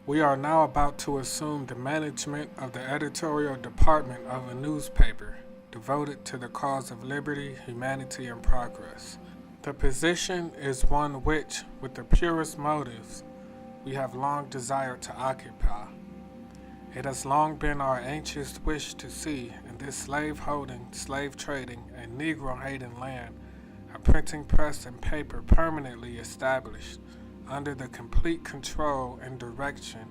We are now about to assume the management of the editorial department of a newspaper devoted to the cause of liberty, humanity, and progress. The position is one which, with the purest motives, we have long desired to occupy. It has long been our anxious wish to see in this slave-holding, slave-trading, and Negro-hating land a printing press and paper permanently established under the complete control and direction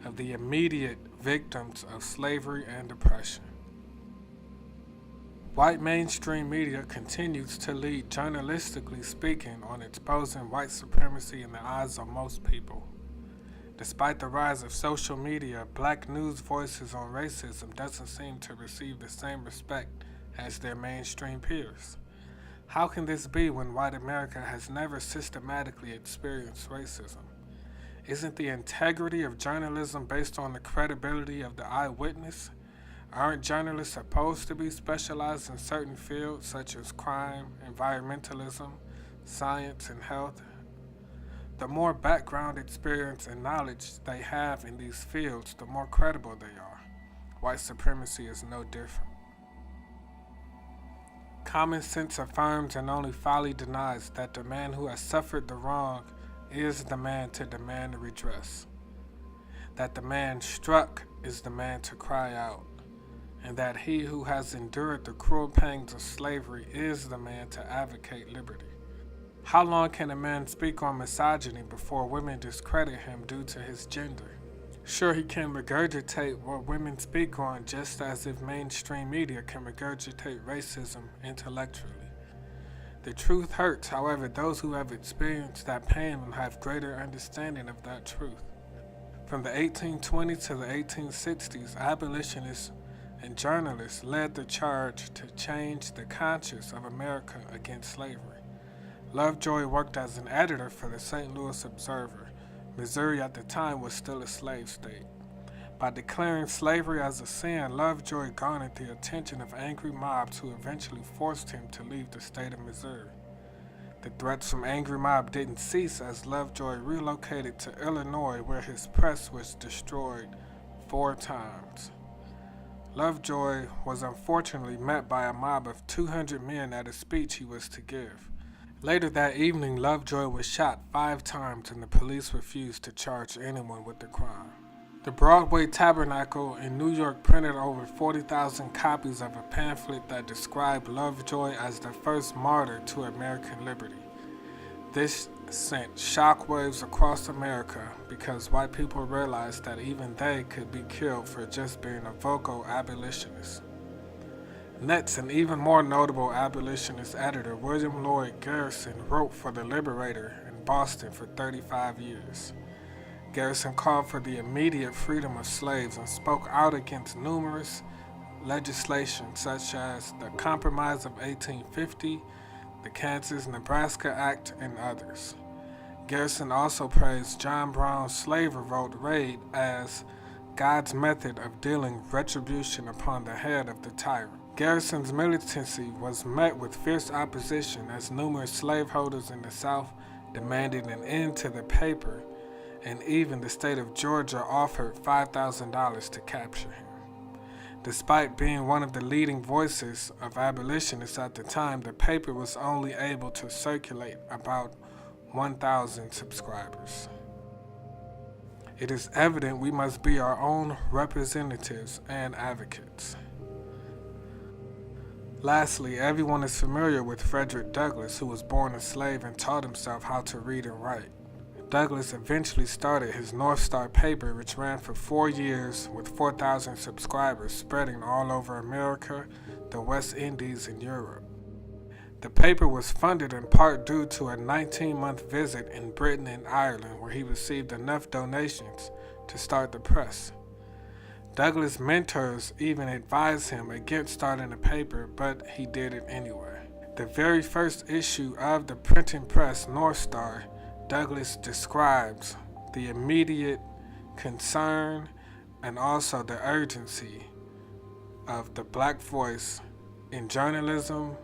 of the immediate victims of slavery and oppression. White mainstream media continues to lead, journalistically speaking, on exposing white supremacy in the eyes of most people. Despite the rise of social media, black news voices on racism doesn't seem to receive the same respect as their mainstream peers. How can this be when white America has never systematically experienced racism? Isn't the integrity of journalism based on the credibility of the eyewitness? Aren't journalists supposed to be specialized in certain fields such as crime, environmentalism, science, and health? The more background experience and knowledge they have in these fields, the more credible they are. White supremacy is no different. Common sense affirms and only folly denies that the man who has suffered the wrong is the man to demand a redress, that the man struck is the man to cry out, and that he who has endured the cruel pangs of slavery is the man to advocate liberty. How long can a man speak on misogyny before women discredit him due to his gender? Sure, he can regurgitate what women speak on just as if mainstream media can regurgitate racism intellectually. The truth hurts, however, those who have experienced that pain will have greater understanding of that truth. From the 1820s to the 1860s, abolitionists and journalists led the charge to change the conscience of America against slavery. Lovejoy worked as an editor for the St. Louis Observer. Missouri at the time was still a slave state. By declaring slavery as a sin, Lovejoy garnered the attention of angry mobs who eventually forced him to leave the state of Missouri. The threats from angry mob didn't cease as Lovejoy relocated to Illinois, where his press was destroyed 4 times. Lovejoy was unfortunately met by a mob of 200 men at a speech he was to give. Later that evening, Lovejoy was shot 5 times and the police refused to charge anyone with the crime. The Broadway Tabernacle in New York printed over 40,000 copies of a pamphlet that described Lovejoy as the first martyr to American liberty. This sent shockwaves across America because white people realized that even they could be killed for just being a vocal abolitionist. Next, an even more notable abolitionist editor, William Lloyd Garrison, wrote for The Liberator in Boston for 35 years. Garrison called for the immediate freedom of slaves and spoke out against numerous legislation such as the Compromise of 1850, the Kansas-Nebraska Act, and others. Garrison also praised John Brown's slave revolt raid as God's method of dealing retribution upon the head of the tyrant. Garrison's militancy was met with fierce opposition as numerous slaveholders in the South demanded an end to the paper, and even the state of Georgia offered $5,000 to capture him. Despite being one of the leading voices of abolitionists at the time, the paper was only able to circulate about 1,000 subscribers. It is evident we must be our own representatives and advocates. Lastly, everyone is familiar with Frederick Douglass, who was born a slave and taught himself how to read and write. Douglass eventually started his North Star paper, which ran for 4 years with 4,000 subscribers spreading all over America, the West Indies, and Europe. The paper was funded in part due to a 19-month visit in Britain and Ireland, where he received enough donations to start the press. Douglass' mentors even advised him against starting a paper, but he did it anyway. The very first issue of the printing press, North Star, Douglass describes the immediate concern and also the urgency of the black voice in journalism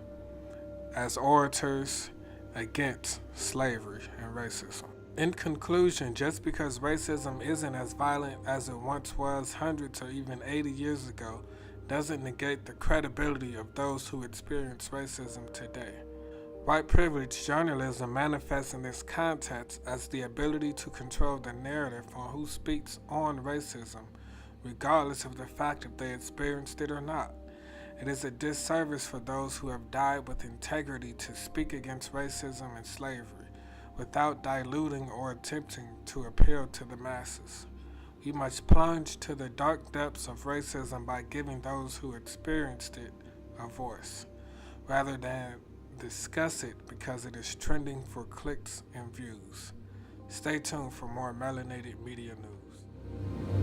as orators against slavery and racism. In conclusion, just because racism isn't as violent as it once was hundreds or even 80 years ago doesn't negate the credibility of those who experience racism today. White privilege journalism manifests in this context as the ability to control the narrative on who speaks on racism, regardless of the fact if they experienced it or not. It is a disservice for those who have died with integrity to speak against racism and slavery, without diluting or attempting to appeal to the masses. We must plunge to the dark depths of racism by giving those who experienced it a voice, rather than discuss it because it is trending for clicks and views. Stay tuned for more Melanated Media news.